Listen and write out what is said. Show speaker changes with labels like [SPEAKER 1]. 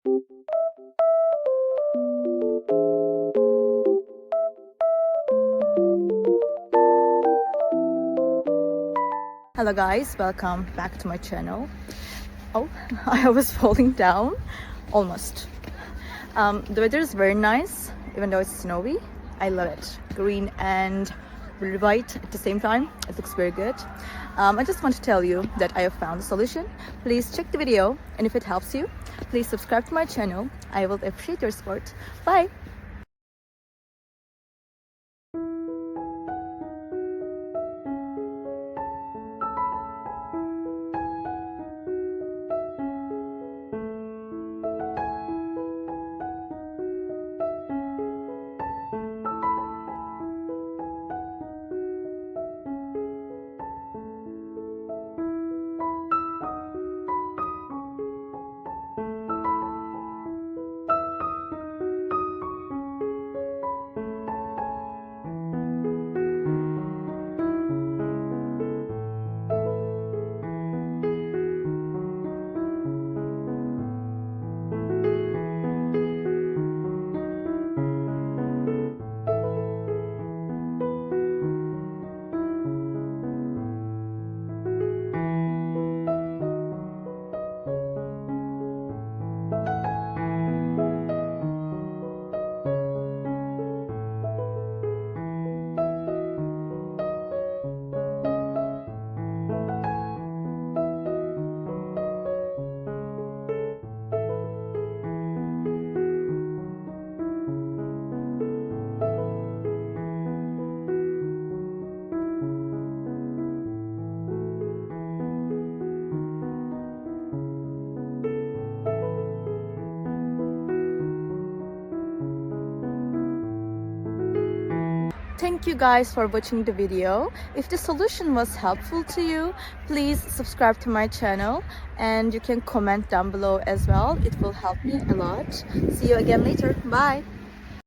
[SPEAKER 1] Hello guys, welcome back to my channel. Oh, I was falling down almost. The weather is very nice, even though it's snowy. I love it. Green and really white at the same time. It looks very good. I just want to tell you that I have found a solution. Please check the video, and if it helps you, please subscribe to my channel. I will appreciate your support. Bye! Thank you guys for watching the video. If the solution was helpful to you, please subscribe to my channel and you can comment down below as well. It will help me a lot. See you again later. Bye.